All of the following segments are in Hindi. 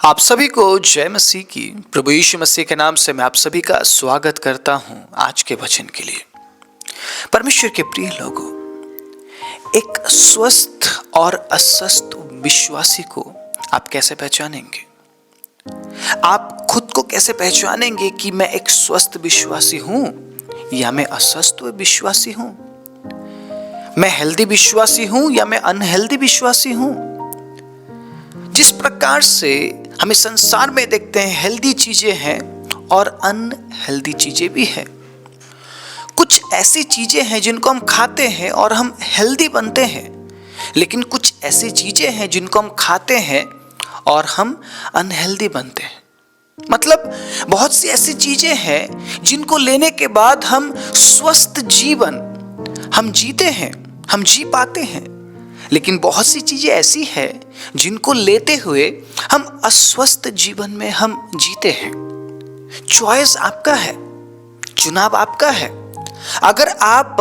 आप सभी को जय मसीह की। प्रभु यीशु मसीह के नाम से मैं आप सभी का स्वागत करता हूं आज के वचन के लिए। परमेश्वर के प्रिय लोगों, एक स्वस्थ और अस्वस्थ विश्वासी को आप कैसे पहचानेंगे? आप खुद को कैसे पहचानेंगे कि मैं एक स्वस्थ विश्वासी हूं या मैं अस्वस्थ विश्वासी हूं? मैं हेल्दी विश्वासी हूं या मैं अनहेल्दी विश्वासी हूं? जिस प्रकार से हमें संसार में देखते हैं, हेल्दी चीजें हैं और अनहेल्दी चीजें भी हैं। कुछ ऐसी चीजें हैं जिनको हम खाते हैं और हम हेल्दी बनते हैं, लेकिन कुछ ऐसी चीजें हैं जिनको हम खाते हैं और हम अनहेल्दी बनते हैं। मतलब बहुत सी ऐसी चीजें हैं जिनको लेने के बाद हम स्वस्थ जीवन हम जीते हैं, हम जी पाते हैं, लेकिन बहुत सी चीजें ऐसी हैं जिनको लेते हुए हम अस्वस्थ जीवन में हम जीते हैं। चॉइस आपका है, चुनाव आपका है। अगर आप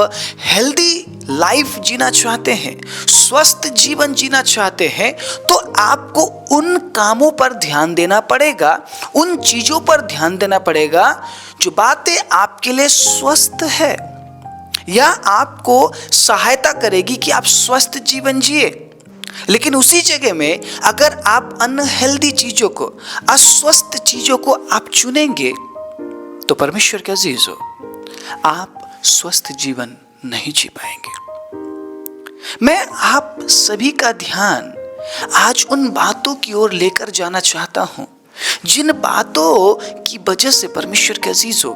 हेल्दी लाइफ जीना चाहते हैं, स्वस्थ जीवन जीना चाहते हैं, तो आपको उन कामों पर ध्यान देना पड़ेगा, उन चीजों पर ध्यान देना पड़ेगा जो बातें आपके लिए स्वस्थ है या आपको सहायता करेगी कि आप स्वस्थ जीवन जिए। लेकिन उसी जगह में अगर आप अनहेल्दी चीजों को, अस्वस्थ चीजों को आप चुनेंगे, तो परमेश्वर के अजीजों, आप स्वस्थ जीवन नहीं जी पाएंगे। मैं आप सभी का ध्यान आज उन बातों की ओर लेकर जाना चाहता हूं जिन बातों की वजह से परमेश्वर के अजीजों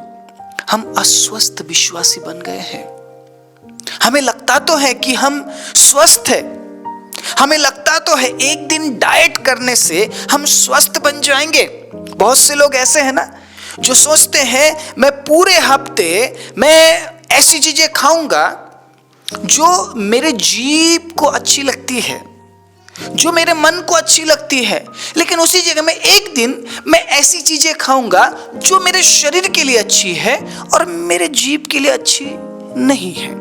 हम अस्वस्थ विश्वासी बन गए हैं। हमें लगता तो है कि हम स्वस्थ हैं, हमें लगता तो है एक दिन डाइट करने से हम स्वस्थ बन जाएंगे। बहुत से लोग ऐसे हैं ना जो सोचते हैं मैं पूरे हफ्ते मैं ऐसी चीजें खाऊंगा जो मेरे जीभ को अच्छी लगती है, जो मेरे मन को अच्छी लगती है, लेकिन उसी जगह में एक दिन मैं ऐसी चीजें खाऊंगा जो मेरे शरीर के लिए अच्छी है और मेरे जीभ के लिए अच्छी नहीं है।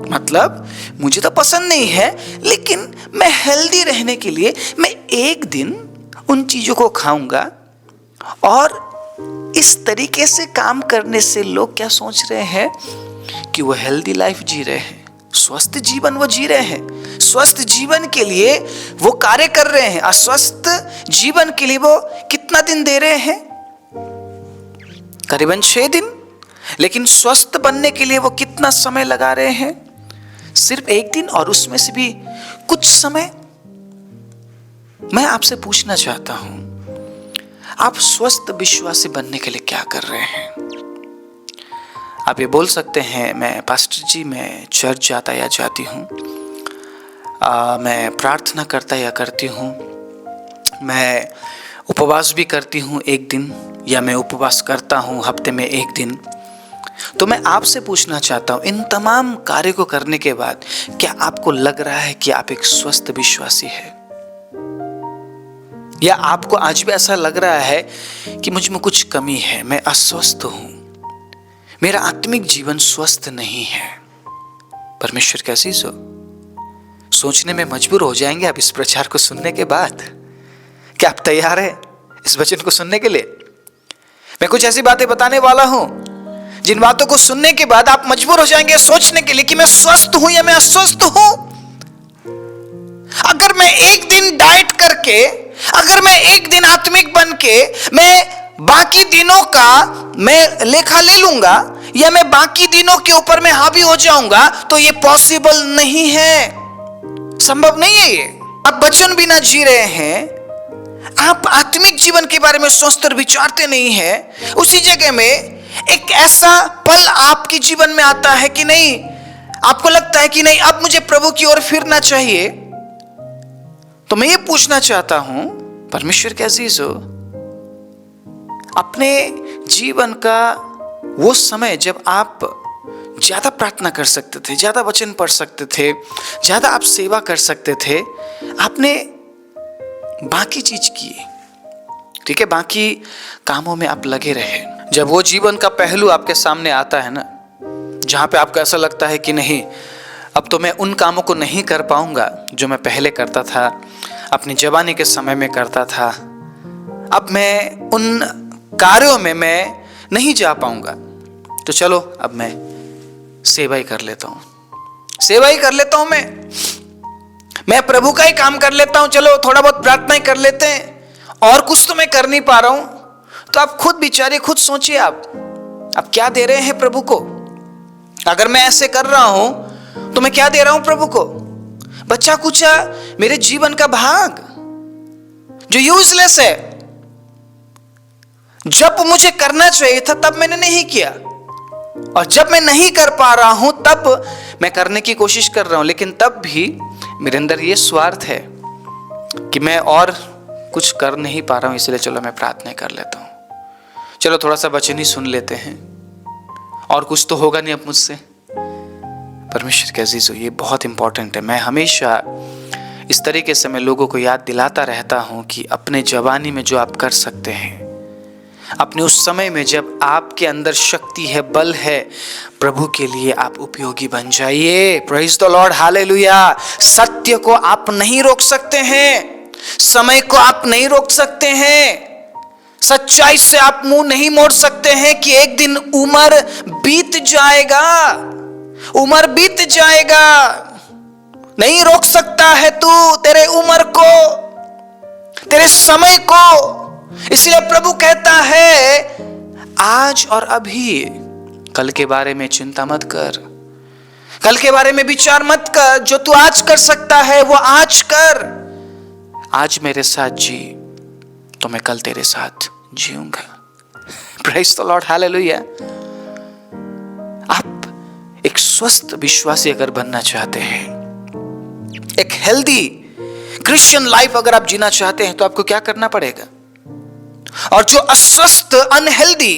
मतलब मुझे तो पसंद नहीं है, लेकिन मैं हेल्दी रहने के लिए मैं एक दिन उन चीजों को खाऊंगा। और इस तरीके से काम करने से लोग क्या सोच रहे हैं कि वो हेल्दी लाइफ जी रहे हैं, स्वस्थ जीवन वो जी रहे हैं, स्वस्थ जीवन के लिए वो कार्य कर रहे हैं। अस्वस्थ जीवन के लिए वो कितना दिन दे रहे हैं? करीबन 6 दिन। लेकिन स्वस्थ बनने के लिए वो कितना समय लगा रहे हैं? सिर्फ 1 दिन, और उसमें से भी कुछ समय। मैं आपसे पूछना चाहता हूं, आप स्वस्थ विश्वासी बनने के लिए क्या कर रहे हैं? आप ये बोल सकते हैं, मैं पास्टर जी मैं चर्च जाता या जाती हूं, मैं प्रार्थना करता या करती हूं, मैं उपवास भी करती हूं 1 दिन, या मैं उपवास करता हूं हफ्ते में 1 दिन। तो मैं आपसे पूछना चाहता हूं, इन तमाम कार्य को करने के बाद क्या आपको लग रहा है कि आप एक स्वस्थ विश्वासी है? या आपको आज भी ऐसा लग रहा है कि मुझ में कुछ कमी है, मैं अस्वस्थ हूं, मेरा आत्मिक जीवन स्वस्थ नहीं है? परमेश्वर के अजीजों, सोचने में मजबूर हो जाएंगे आप इस प्रचार को सुनने के बाद। क्या आप तैयार हैं इस वचन को सुनने के लिए? मैं कुछ ऐसी बातें बताने वाला हूं जिन बातों को सुनने के बाद आप मजबूर हो जाएंगे सोचने के लिए कि मैं स्वस्थ हूं या मैं अस्वस्थ हूं। अगर मैं एक दिन डाइट करके, अगर मैं एक दिन आत्मिक बन के मैं बाकी दिनों का मैं लेखा ले लूंगा, या मैं बाकी दिनों के ऊपर मैं हावी हो जाऊंगा, तो ये पॉसिबल नहीं है, संभव नहीं है। ये आप वचन बिना जी रहे हैं, आप आत्मिक जीवन के बारे में सोचते और विचारते नहीं है। उसी जगह में एक ऐसा पल आपके जीवन में आता है कि नहीं, आपको लगता है कि नहीं अब मुझे प्रभु की ओर फिरना चाहिए। तो मैं ये पूछना चाहता हूं, परमेश्वर के अजीजों, अपने जीवन का वो समय जब आप ज्यादा प्रार्थना कर सकते थे, ज्यादा वचन पढ़ सकते थे, ज्यादा आप सेवा कर सकते थे, आपने बाकी चीज की, ठीक है, बाकी कामों में आप लगे रहे। जब वो जीवन का पहलू आपके सामने आता है ना, जहां पे आपको ऐसा लगता है कि नहीं अब तो मैं उन कामों को नहीं कर पाऊंगा जो मैं पहले करता था, अपनी जवानी के समय में करता था, अब मैं उन कार्यों में मैं नहीं जा पाऊंगा, तो चलो अब मैं सेवा ही कर लेता हूं, सेवा ही कर लेता हूं, मैं प्रभु का ही काम कर लेता हूं, चलो थोड़ा बहुत प्रार्थना ही कर लेते हैं, और कुछ तो मैं कर नहीं पा रहा हूं। तो आप खुद बिचारे खुद सोचिए, आप क्या दे रहे हैं प्रभु को? अगर मैं ऐसे कर रहा हूं तो मैं क्या दे रहा हूं प्रभु को? बच्चा कुचा मेरे जीवन का भाग जो यूजलेस है। जब मुझे करना चाहिए था तब मैंने नहीं किया, और जब मैं नहीं कर पा रहा हूं तब मैं करने की कोशिश कर रहा हूं, लेकिन तब भी मेरे अंदर यह स्वार्थ है कि मैं और कुछ कर नहीं पा रहा हूं, इसलिए चलो मैं प्रार्थना कर लेता हूं, चलो थोड़ा सा वचन ही सुन लेते हैं, और कुछ तो होगा नहीं अब मुझसे। परमेश्वर के अजीजों, ये बहुत इंपॉर्टेंट है। मैं हमेशा इस तरीके से मैं लोगों को याद दिलाता रहता हूं कि अपने जवानी में जो आप कर सकते हैं, अपने उस समय में जब आपके अंदर शक्ति है, बल है, प्रभु के लिए आप उपयोगी बन जाइए। Praise the Lord, hallelujah. सत्य को आप नहीं रोक सकते हैं, समय को आप नहीं रोक सकते हैं, सच्चाई से आप मुंह नहीं मोड़ सकते हैं कि एक दिन उम्र बीत जाएगा, उम्र बीत जाएगा। नहीं रोक सकता है तू तेरे उम्र को, तेरे समय को। इसलिए प्रभु कहता है आज और अभी, कल के बारे में चिंता मत कर, कल के बारे में विचार मत कर। जो तू आज कर सकता है वो आज कर। आज मेरे साथ जी तो मैं कल तेरे साथ जीऊंगा। Praise the Lord, hallelujah. आप एक स्वस्थ विश्वासी अगर बनना चाहते हैं, एक हेल्दी क्रिश्चियन लाइफ अगर आप जीना चाहते हैं, तो आपको क्या करना पड़ेगा? और जो अस्वस्थ, अनहेल्दी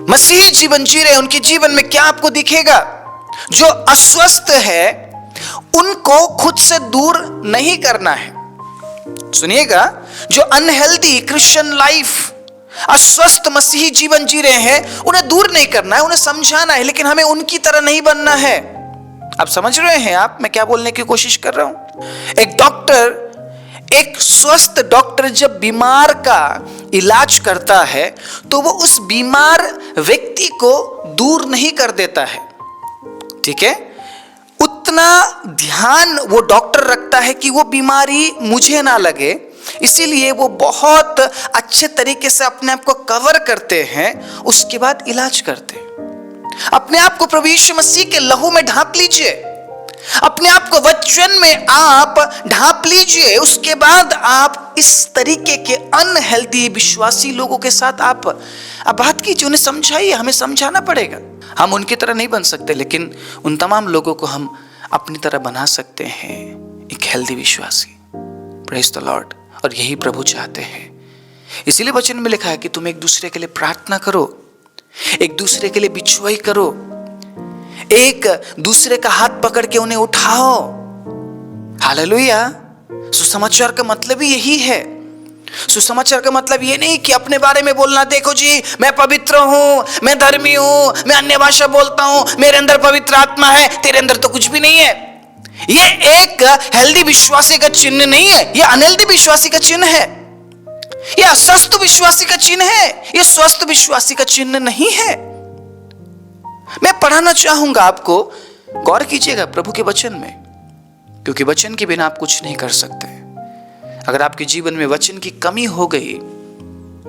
मसीही जीवन जी रहे हैं, उनके जीवन में क्या आपको दिखेगा? जो अस्वस्थ है उनको खुद से दूर नहीं करना है। सुनिएगा, जो अनहेल्दी क्रिश्चियन लाइफ, अस्वस्थ मसीही जीवन जी रहे हैं, उन्हें दूर नहीं करना है, उन्हें समझाना है, लेकिन हमें उनकी तरह नहीं बनना है। आप समझ रहे हैं आप मैं क्या बोलने की कोशिश कर रहा हूं? एक डॉक्टर, एक स्वस्थ डॉक्टर जब बीमार का इलाज करता है तो वो उस बीमार व्यक्ति को दूर नहीं कर देता है, ठीक है? उतना ध्यान वो डॉक्टर रखता है कि वो बीमारी मुझे ना लगे, इसीलिए वो बहुत अच्छे तरीके से अपने आप को कवर करते हैं, उसके बाद इलाज करते हैं। अपने आप को प्रभु यीशु मसीह के लहू में ढांप लीजिए, अपने आप को वचन में आप ढांप लीजिए, उसके बाद आप इस तरीके के अनहेल्दी विश्वासी लोगों के साथ आप बात कीजिए, उन्हें समझाइए। हमें समझाना पड़ेगा, हम उनकी तरह नहीं बन सकते, लेकिन उन तमाम लोगों को हम अपनी तरह बना सकते हैं, एक हेल्दी विश्वासी। Praise the Lord. और यही प्रभु चाहते हैं। इसीलिए वचन में लिखा है कि तुम एक दूसरे के लिए प्रार्थना करो, एक दूसरे के लिए बिचवाई करो, एक दूसरे का हाथ पकड़ के उन्हें उठाओ। हालेलुया। सुसमाचार का मतलब ही यही है। सुसमाचार का मतलब ये नहीं कि अपने बारे में बोलना, देखो जी मैं पवित्र हूं, मैं धर्मी हूं, मैं अन्य भाषा बोलता हूं, मेरे अंदर पवित्र आत्मा है, तेरे अंदर तो कुछ भी नहीं है। ये एक हेल्दी विश्वासी का चिन्ह नहीं है, ये अनहेल्दी विश्वासी का चिन्ह है, ये अस्वस्थ विश्वासी का चिन्ह है, ये स्वस्थ विश्वासी का चिन्ह नहीं है। मैं पढ़ाना चाहूंगा आपको, गौर कीजिएगा प्रभु के वचन में, क्योंकि वचन के बिना आप कुछ नहीं कर सकते। अगर आपके जीवन में वचन की कमी हो गई,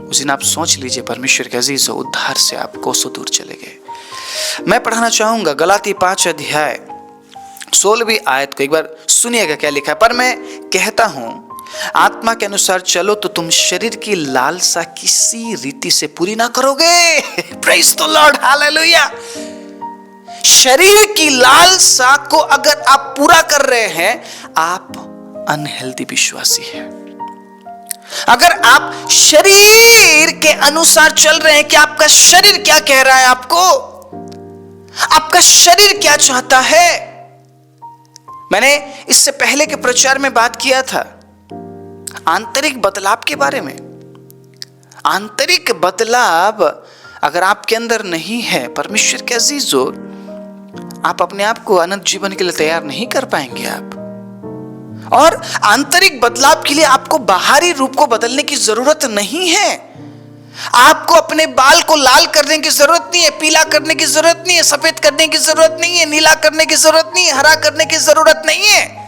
उस दिन आप सोच लीजिए परमेश्वर के अजीज हो, उद्धार से आप कोसों दूर चले गए। मैं पढ़ाना चाहूंगा गलाती 5 अध्याय 16वीं आयत को, एक बार सुनिएगा क्या लिखा है। पर मैं कहता हूं आत्मा के अनुसार चलो तो तुम शरीर की लालसा किसी रीति से पूरी ना करोगे। Praise the Lord, hallelujah. शरीर की लालसा को अगर आप पूरा कर रहे हैं, आप अनहेल्दी विश्वासी है। अगर आप शरीर के अनुसार चल रहे हैं कि आपका शरीर क्या कह रहा है, आपका शरीर क्या चाहता है। मैंने इससे पहले के प्रचार में बात किया था आंतरिक बदलाव के बारे में। आंतरिक बदलाव अगर आपके अंदर नहीं है, परमेश्वर के अजीजों, आप अपने आप को अनंत जीवन के लिए तैयार नहीं कर पाएंगे आप। और आंतरिक बदलाव के लिए आपको बाहरी रूप को बदलने की जरूरत नहीं है। आपको अपने बाल को लाल करने की जरूरत नहीं है, पीला करने की जरूरत नहीं है, सफेद करने की जरूरत नहीं है, नीला करने की जरूरत नहीं है, हरा करने की जरूरत नहीं है।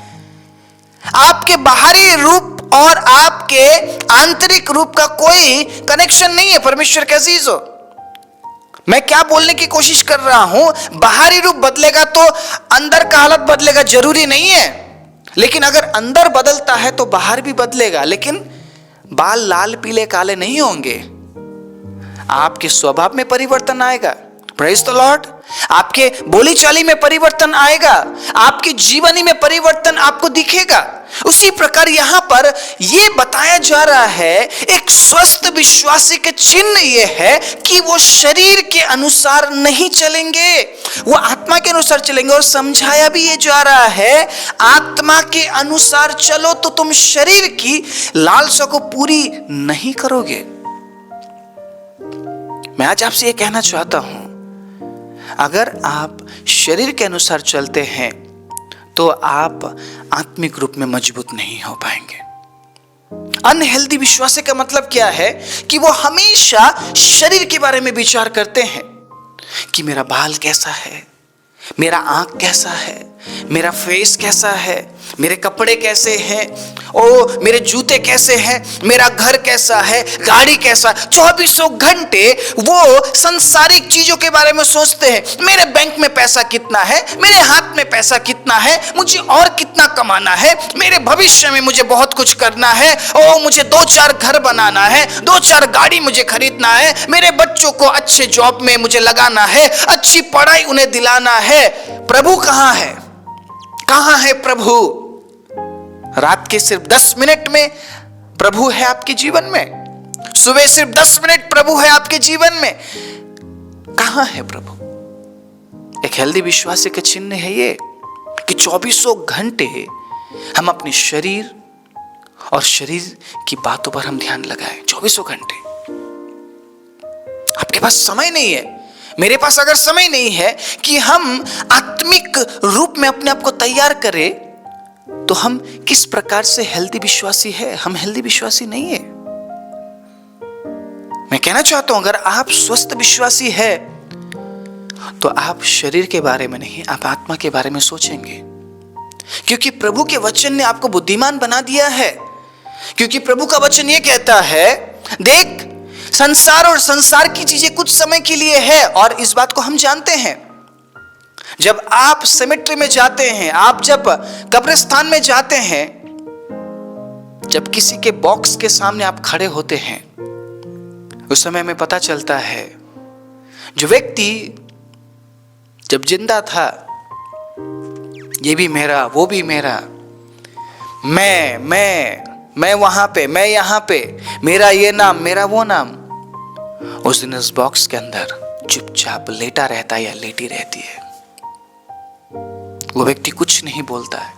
आपके बाहरी रूप और आपके आंतरिक रूप का कोई कनेक्शन नहीं है। परमेश्वर के अजीजों, मैं क्या बोलने की कोशिश कर रहा हूं, बाहरी रूप बदलेगा तो अंदर का हालत बदलेगा जरूरी नहीं है, लेकिन अगर अंदर बदलता है तो बाहर भी बदलेगा। लेकिन बाल लाल पीले काले नहीं होंगे, आपके स्वभाव में परिवर्तन आएगा। Praise the Lord. आपके बोली चाली में परिवर्तन आएगा, आपके जीवनी में परिवर्तन आपको दिखेगा। उसी प्रकार यहां पर यह बताया जा रहा है, एक स्वस्थ विश्वासी के चिन्ह यह है कि वो शरीर के अनुसार नहीं चलेंगे, वो आत्मा के अनुसार चलेंगे। और समझाया भी ये जा रहा है, आत्मा के अनुसार चलो तो तुम शरीर की लालसा को पूरी नहीं करोगे। मैं आज आपसे यह कहना चाहता हूं, अगर आप शरीर के अनुसार चलते हैं तो आप आत्मिक रूप में मजबूत नहीं हो पाएंगे। अनहेल्दी विश्वास का मतलब क्या है कि वो हमेशा शरीर के बारे में विचार करते हैं कि मेरा बाल कैसा है, मेरा आंख कैसा है, मेरा फेस कैसा है, मेरे कपड़े कैसे हैं, ओ मेरे जूते कैसे हैं, मेरा घर कैसा है, गाड़ी कैसा। 24 घंटे वो संसारिक चीजों के बारे में सोचते हैं। मेरे बैंक में पैसा कितना है, मेरे हाथ में पैसा कितना है, मुझे और कितना कमाना है, मेरे भविष्य में मुझे बहुत कुछ करना है, ओ मुझे 2-4 घर बनाना है, 2-4 गाड़ी मुझे खरीदना है, मेरे बच्चों को अच्छे जॉब में मुझे लगाना है, अच्छी पढ़ाई उन्हें दिलाना है। प्रभु कहां है? कहां है प्रभु? रात के सिर्फ 10 मिनट में प्रभु है आपके जीवन में, सुबह सिर्फ 10 मिनट प्रभु है आपके जीवन में। कहां है प्रभु? एक हेल्दी विश्वासी का चिन्ह है ये कि 24 घंटे हम अपने शरीर और शरीर की बातों पर हम ध्यान लगाएं। 24 घंटे आपके पास समय नहीं है, मेरे पास अगर समय नहीं है कि हम आत्मिक रूप में अपने आप को तैयार करें, तो हम किस प्रकार से हेल्दी विश्वासी है? हम हेल्दी विश्वासी नहीं है। मैं कहना चाहता हूं, अगर आप स्वस्थ विश्वासी है तो आप शरीर के बारे में नहीं, आप आत्मा के बारे में सोचेंगे। क्योंकि प्रभु के वचन ने आपको बुद्धिमान बना दिया है। क्योंकि प्रभु का वचन यह कहता है, देख संसार और संसार की चीजें कुछ समय के लिए है। और इस बात को हम जानते हैं, जब आप सेमेट्री में जाते हैं, आप जब कब्रिस्तान में जाते हैं, जब किसी के बॉक्स के सामने आप खड़े होते हैं, उस समय में पता चलता है जो व्यक्ति जब जिंदा था, ये भी मेरा, वो भी मेरा, मैं वहां पे, मैं यहां पे, मेरा ये नाम, मेरा वो नाम, उस दिन उस बॉक्स के अंदर चुपचाप लेटा रहता है या लेटी रहती है। वो व्यक्ति कुछ नहीं बोलता है,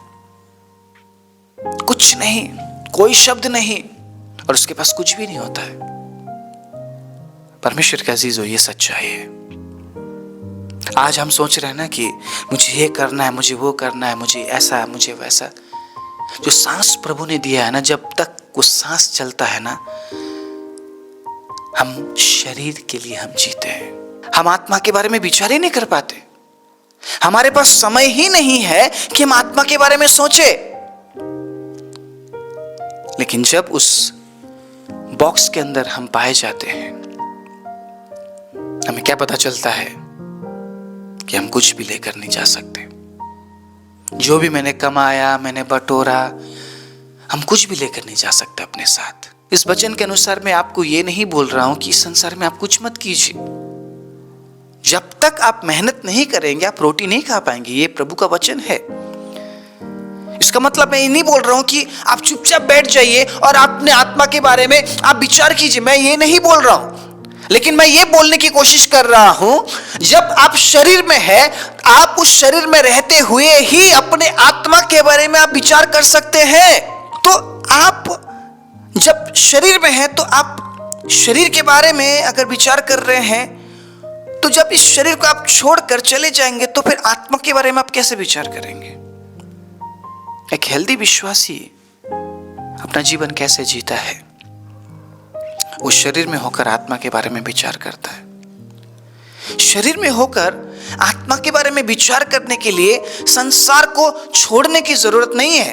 कुछ नहीं, कोई शब्द नहीं, और उसके पास कुछ भी नहीं होता है। परमेश्वर के अजीजों, ये सच्चाई है। आज हम सोच रहे हैं ना कि मुझे ये करना है, मुझे वो करना है, मुझे ऐसा, मुझे वैसा। जो सांस प्रभु ने दिया है ना, जब तक वो सांस चलता है ना, हम शरीर के लिए हम जीते हैं। हम आत्मा के बारे में विचार ही नहीं कर पाते। हमारे पास समय ही नहीं है कि हम आत्मा के बारे में सोचे। लेकिन जब उस बॉक्स के अंदर हम पाए जाते हैं, हमें क्या पता चलता है कि हम कुछ भी लेकर नहीं जा सकते। जो भी मैंने कमाया, मैंने बटोरा, हम कुछ भी लेकर नहीं जा सकते अपने साथ। इस वचन के अनुसार मैं आपको ये नहीं बोल रहा हूं कि इस संसार में आप कुछ मत कीजिए। जब तक आप मेहनत नहीं करेंगे, आप रोटी नहीं खा पाएंगे। ये प्रभु का वचन है। इसका मतलब मैं ये नहीं बोल रहा हूं कि आप चुपचाप बैठ जाइए और अपने आत्मा के बारे में आप विचार कीजिए, मैं ये नहीं बोल रहा हूं। लेकिन मैं ये बोलने की कोशिश कर रहा हूं, जब आप शरीर में है, आप उस शरीर में रहते हुए ही अपने आत्मा के बारे में आप विचार कर सकते हैं। तो आप जब शरीर में है, तो आप शरीर के बारे में अगर विचार कर रहे हैं, तो जब इस शरीर को आप छोड़कर चले जाएंगे, तो फिर आत्मा के बारे में आप कैसे विचार करेंगे? एक हेल्दी विश्वासी अपना जीवन कैसे जीता है? वो शरीर में होकर आत्मा के बारे में विचार करता है। शरीर में होकर आत्मा के बारे में विचार करने के लिए संसार को छोड़ने की जरूरत नहीं है।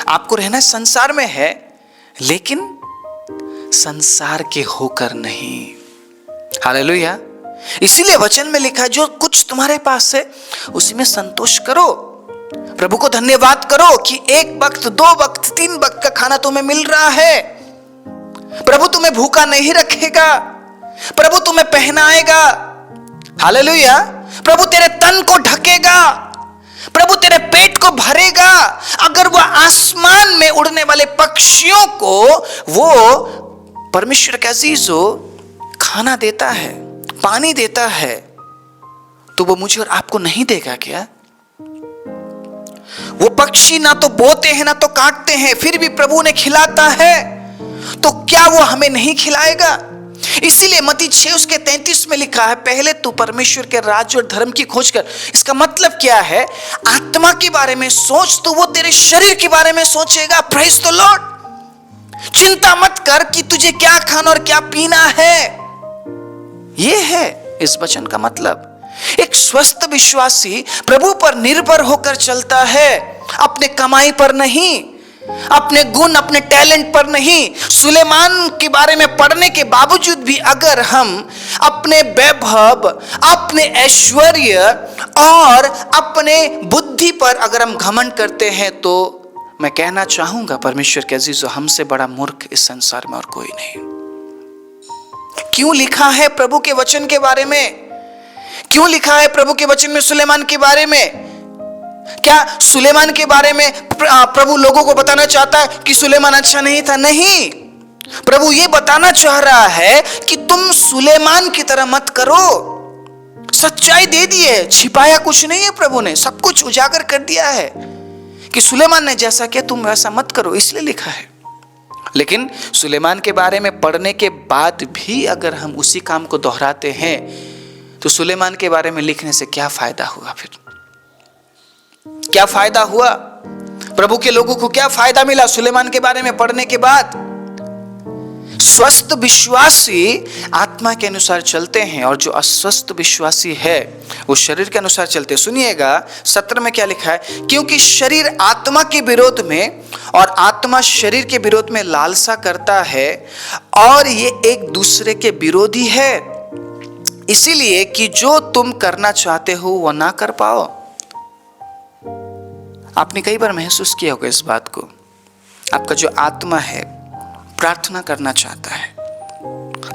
आपको रहना संसार में है, लेकिन संसार के होकर नहीं। हालेलुया। इसीलिए वचन में लिखा है, जो कुछ तुम्हारे पास है उसी में संतोष करो। प्रभु को धन्यवाद करो कि 1 वक्त, 2 वक्त, 3 वक्त का खाना तुम्हें मिल रहा है। प्रभु तुम्हें भूखा नहीं रखेगा। प्रभु तुम्हें पहनाएगा। हालेलुया। प्रभु तेरे तन को ढकेगा। प्रभु तेरे पेट को भरेगा। अगर वह आसमान में उड़ने वाले पक्षियों को वो परमेश्वर के अजीजों खाना देता है, पानी देता है, तो वो मुझे और आपको नहीं देगा क्या? वो पक्षी ना तो बोते हैं ना तो काटते हैं, फिर भी प्रभु ने खिलाता है, तो क्या वो हमें नहीं खिलाएगा? इसीलिए मत्ती 6:33 में लिखा है, पहले तू परमेश्वर के राज्य और धर्म की खोज कर। इसका मतलब क्या है? आत्मा के बारे में सोच तो वो तेरे शरीर के बारे में सोचेगा। Praise the Lord. चिंता मत कर कि तुझे क्या खाना और क्या पीना है। यह है इस वचन का मतलब। एक स्वस्थ विश्वासी प्रभु पर निर्भर होकर चलता है, अपने कमाई पर नहीं, अपने गुण, अपने टैलेंट पर नहीं। सुलेमान के बारे में पढ़ने के बावजूद भी अगर हम अपने वैभव, अपने ऐश्वर्य और अपने बुद्धि पर अगर हम घमंड करते हैं, तो मैं कहना चाहूंगा परमेश्वर के अजीजों, हमसे बड़ा मूर्ख इस संसार में और कोई नहीं। क्यों लिखा है प्रभु के वचन के बारे में? क्यों लिखा है प्रभु के वचन में सुलेमान के बारे में? क्या सुलेमान के बारे में प्रभु लोगों को बताना चाहता है कि सुलेमान अच्छा नहीं था? नहीं। प्रभु ये बताना चाह रहा है कि तुम सुलेमान की तरह मत करो। सच्चाई दे दी है, छिपाया कुछ नहीं है। प्रभु ने सब कुछ उजागर कर दिया है कि सुलेमान ने जैसा किया तुम वैसा मत करो, इसलिए लिखा है। लेकिन सुलेमान के बारे में पढ़ने के बाद भी अगर हम उसी काम को दोहराते हैं, तो सुलेमान के बारे में लिखने से क्या फायदा हुआ? फिर क्या फायदा हुआ? प्रभु के लोगों को क्या फायदा मिला सुलेमान के बारे में पढ़ने के बाद? स्वस्थ विश्वासी आत्मा के अनुसार चलते हैं और जो अस्वस्थ विश्वासी है वो शरीर के अनुसार चलते। सुनिएगा 17 में क्या लिखा है, क्योंकि शरीर आत्मा के विरोध में और आत्मा शरीर के विरोध में लालसा करता है और ये एक दूसरे के विरोधी है, इसीलिए कि जो तुम करना चाहते हो वह ना कर पाओ। आपने कई बार महसूस किया होगा इस बात को। आपका जो आत्मा है प्रार्थना करना चाहता है,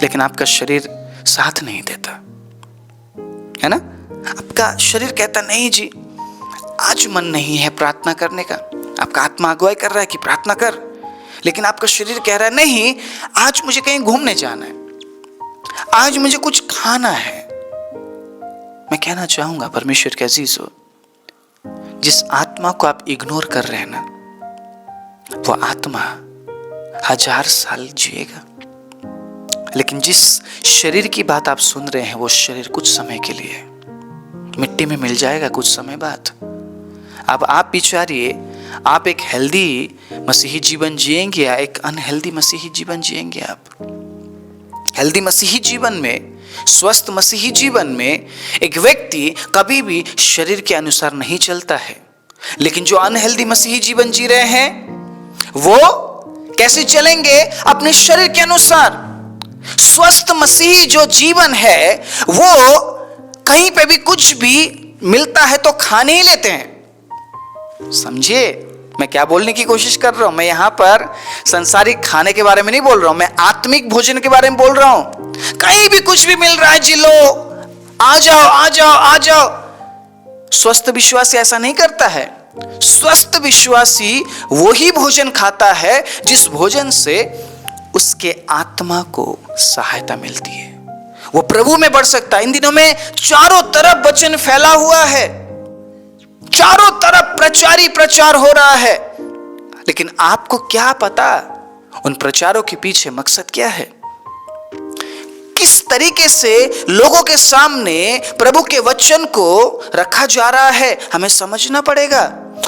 लेकिन आपका शरीर साथ नहीं देता है ना। आपका शरीर कहता नहीं जी आज मन नहीं है प्रार्थना करने का। आपका आत्मा अगुवाई कर रहा है कि प्रार्थना कर, लेकिन आपका शरीर कह रहा है नहीं आज मुझे कहीं घूमने जाना है, आज मुझे कुछ खाना है। मैं कहना चाहूंगा परमेश्वर के अजीजों, जिस आत्मा को आप इग्नोर कर रहे हैं ना, वो आत्मा 1000 साल जिएगा। लेकिन जिस शरीर की बात आप सुन रहे हैं वो शरीर कुछ समय के लिए मिट्टी में मिल जाएगा कुछ समय बाद। अब आप विचारिए, आप एक हेल्दी मसीही जीवन जिएंगे या एक अनहेल्दी मसीही जीवन जिएंगे? आप हेल्दी मसीही जीवन में, स्वस्थ मसीही जीवन में एक व्यक्ति कभी भी शरीर के अनुसार नहीं चलता है। लेकिन जो अनहेल्दी मसीही जीवन जी रहे हैं वो कैसे चलेंगे? अपने शरीर के अनुसार। स्वस्थ मसीही जो जीवन है वो कहीं पे भी कुछ भी मिलता है तो खा नहीं लेते हैं। समझिए मैं क्या बोलने की कोशिश कर रहा हूं। मैं यहां पर संसारिक खाने के बारे में नहीं बोल रहा हूं, मैं आत्मिक भोजन के बारे में बोल रहा हूं। कहीं भी कुछ भी मिल रहा है जी लो, आ जाओ आ जाओ आ जाओ। स्वस्थ विश्वासी ऐसा नहीं करता है। स्वस्थ विश्वासी वही भोजन खाता है जिस भोजन से उसके आत्मा को सहायता मिलती है, वो प्रभु में बढ़ सकता है। इन दिनों में चारों तरफ वचन फैला हुआ है, चारों तरफ प्रचारी प्रचार हो रहा है, लेकिन आपको क्या पता उन प्रचारों के पीछे मकसद क्या है? किस तरीके से लोगों के सामने प्रभु के वचन को रखा जा रहा है, हमें समझना पड़ेगा।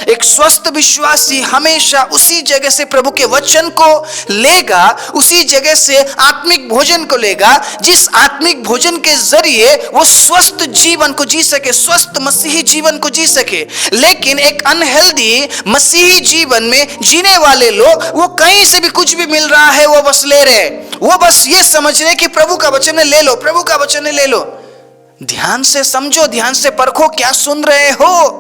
एक स्वस्थ विश्वासी हमेशा उसी जगह से प्रभु के वचन को लेगा, उसी जगह से आत्मिक भोजन को लेगा, जिस आत्मिक भोजन के जरिए वो स्वस्थ जीवन को जी सके, स्वस्थ मसीही जीवन को जी सके। लेकिन एक अनहेल्दी मसीही जीवन में जीने वाले लोग, वो कहीं से भी कुछ भी मिल रहा है वो बस ले रहे, वो बस ये समझ रहे कि प्रभु का वचन ले लो, प्रभु का वचन ले लो। ध्यान से समझो, ध्यान से परखो, क्या सुन रहे हो।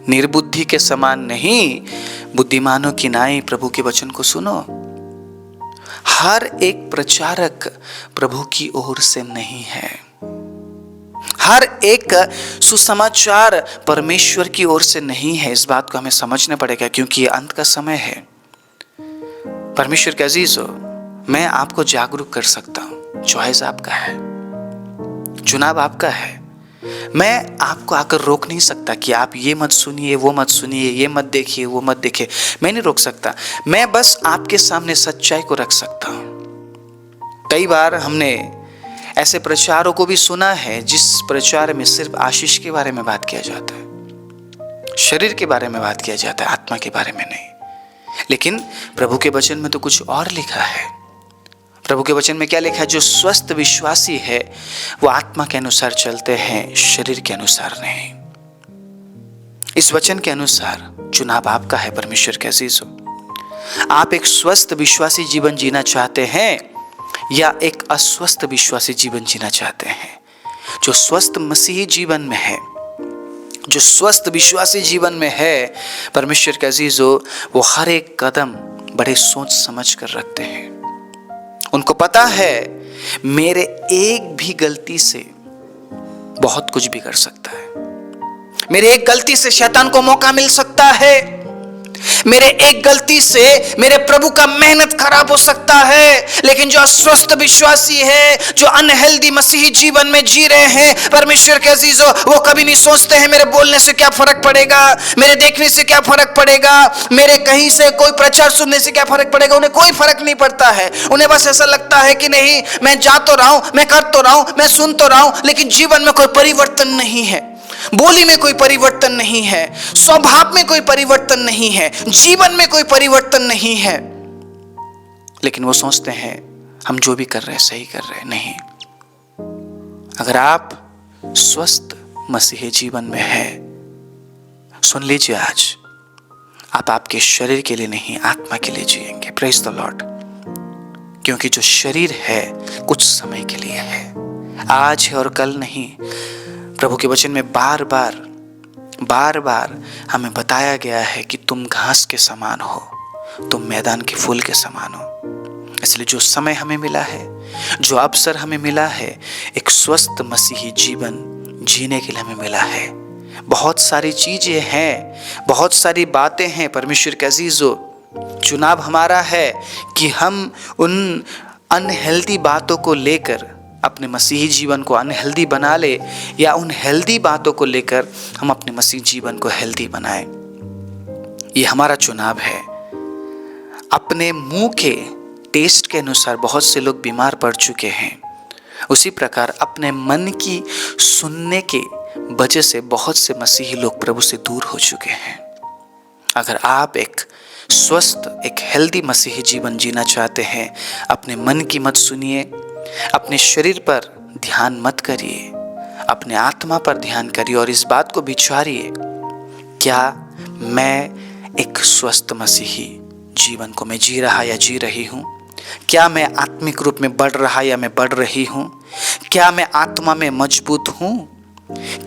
निर्बुद्धि के समान नहीं, बुद्धिमानों की नाई प्रभु के वचन को सुनो। हर एक प्रचारक प्रभु की ओर से नहीं है, हर एक सुसमाचार परमेश्वर की ओर से नहीं है। इस बात को हमें समझना पड़ेगा, क्योंकि ये अंत का समय है। परमेश्वर के अजीजों, मैं आपको जागरूक कर सकता हूं, चॉइस आपका है, चुनाव आपका है। मैं आपको आकर रोक नहीं सकता कि आप ये मत सुनिए, वो मत सुनिए, ये मत देखिए, वो मत देखिए। मैं नहीं रोक सकता, मैं बस आपके सामने सच्चाई को रख सकता हूं। कई बार हमने ऐसे प्रचारों को भी सुना है जिस प्रचार में सिर्फ आशीष के बारे में बात किया जाता है, शरीर के बारे में बात किया जाता है, आत्मा के बारे में नहीं। लेकिन प्रभु के वचन में तो कुछ और लिखा है। प्रभु के वचन में क्या लिखा है? जो स्वस्थ विश्वासी है वो आत्मा के अनुसार चलते हैं, शरीर के अनुसार नहीं। इस वचन के अनुसार चुनाव आपका है। परमेश्वर के अजीजों, आप एक स्वस्थ विश्वासी जीवन जीना चाहते हैं या एक अस्वस्थ विश्वासी जीवन जीना चाहते हैं? जो स्वस्थ मसीही जीवन में है, जो स्वस्थ विश्वासी जीवन में है, परमेश्वर के अजीजों, वो हर एक कदम बड़े सोच समझ कर रखते हैं। उनको पता है मेरे एक भी गलती से बहुत कुछ बिगड़ सकता है, मेरे एक गलती से शैतान को मौका मिल सकता है, मेरे एक गलती से मेरे प्रभु का मेहनत खराब हो सकता है। लेकिन जो अस्वस्थ विश्वासी है, जो अनहेल्दी मसीही जीवन में जी रहे हैं, परमेश्वर के अजीजों, वो कभी नहीं सोचते हैं मेरे बोलने से क्या फर्क पड़ेगा, मेरे देखने से क्या फर्क पड़ेगा, मेरे कहीं से कोई प्रचार सुनने से क्या फर्क पड़ेगा। उन्हें कोई फर्क नहीं पड़ता है। उन्हें बस ऐसा लगता है कि नहीं, मैं जा तो रहा हूं, मैं कर तो रहा हूं, मैं सुन तो रहा हूं, लेकिन जीवन में कोई परिवर्तन नहीं है, बोली में कोई परिवर्तन नहीं है, स्वभाव में कोई परिवर्तन नहीं है, जीवन में कोई परिवर्तन नहीं है। लेकिन वो सोचते हैं हम जो भी कर रहे हैं सही कर रहे हैं। नहीं, अगर आप स्वस्थ मसीही जीवन में हैं, सुन लीजिए, आज आप आपके शरीर के लिए नहीं, आत्मा के लिए जिएंगे। Praise the Lord. क्योंकि जो शरीर है कुछ समय के लिए है, आज है और कल नहीं। प्रभु के वचन में बार बार हमें बताया गया है कि तुम घास के समान हो, तुम मैदान के फूल के समान हो। इसलिए जो समय हमें मिला है, जो अवसर हमें मिला है, एक स्वस्थ मसीही जीवन जीने के लिए हमें मिला है। बहुत सारी चीजें हैं, बहुत सारी बातें हैं। परमेश्वर के अजीजों, चुनाव हमारा है कि हम उन अनहेल्दी बातों को लेकर अपने मसीही जीवन को अनहेल्दी बना ले, या उन हेल्दी बातों को लेकर हम अपने मसीही जीवन को हेल्दी बनाएं। ये हमारा चुनाव है। अपने मुंह के टेस्ट के अनुसार बहुत से लोग बीमार पड़ चुके हैं, उसी प्रकार अपने मन की सुनने के वजह से बहुत से मसीही लोग प्रभु से दूर हो चुके हैं। अगर आप एक स्वस्थ, एक हेल्दी मसीही जीवन जीना चाहते हैं, अपने मन की मत सुनिए, अपने शरीर पर ध्यान मत करिए, अपने आत्मा पर ध्यान करिए और इस बात को विचारिए, क्या मैं एक स्वस्थ मसीही जीवन को मैं जी रहा या जी रही हूँ? क्या मैं आत्मिक रूप में बढ़ रहा या मैं बढ़ रही हूँ? क्या मैं आत्मा में मजबूत हूँ?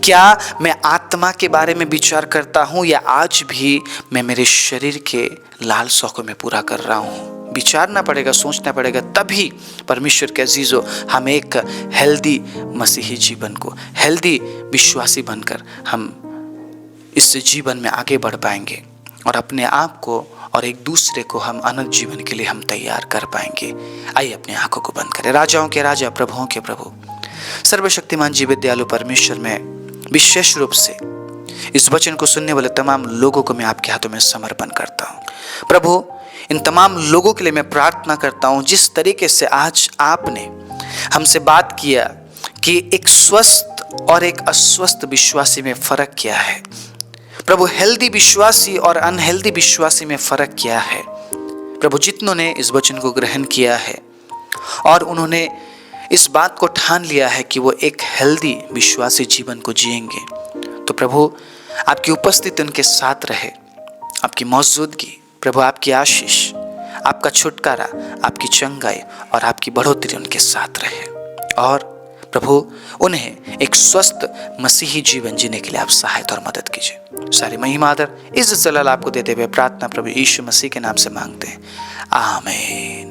क्या मैं आत्मा के बारे में विचार करता हूँ या आज भी मैं मेरे शरीर के लालसाओं में पूरा कर रहा हूँ? विचारना पड़ेगा, सोचना पड़ेगा, तभी परमेश्वर के अजीजों हम एक हेल्दी मसीही जीवन को, हेल्दी विश्वासी बनकर हम इस जीवन में आगे बढ़ पाएंगे और अपने आप को और एक दूसरे को हम अनंत जीवन के लिए हम तैयार कर पाएंगे। आइए अपनी आंखों को बंद करें। राजाओं के राजा, प्रभुओं के प्रभु, सर्वशक्तिमान जीवित दयालु परमेश्वर, में विशेष रूप से इस वचन को सुनने वाले तमाम लोगों को मैं आपके हाथों में समर्पण करता हूँ। प्रभु, इन तमाम लोगों के लिए मैं प्रार्थना करता हूँ, जिस तरीके से आज आपने हमसे बात किया कि एक स्वस्थ और एक अस्वस्थ विश्वासी में फर्क क्या है, प्रभु हेल्दी विश्वासी और अनहेल्दी विश्वासी में फर्क क्या है। प्रभु जितनों ने इस वचन को ग्रहण किया है और उन्होंने इस बात को ठान लिया है कि वो एक हेल्दी विश्वासी जीवन को जिएंगे, तो प्रभु आपकी उपस्थिति उनके साथ रहे, आपकी मौजूदगी, प्रभु आपकी आशीष, आपका छुटकारा, आपकी चंगाई और आपकी बढ़ोतरी उनके साथ रहे। और प्रभु उन्हें एक स्वस्थ मसीही जीवन जीने के लिए आप सहायता और मदद कीजिए। सारी महिमा आदर इज्जत जलाल आपको देते हुए प्रार्थना प्रभु यीशु मसीह के नाम से मांगते हैं, आमीन।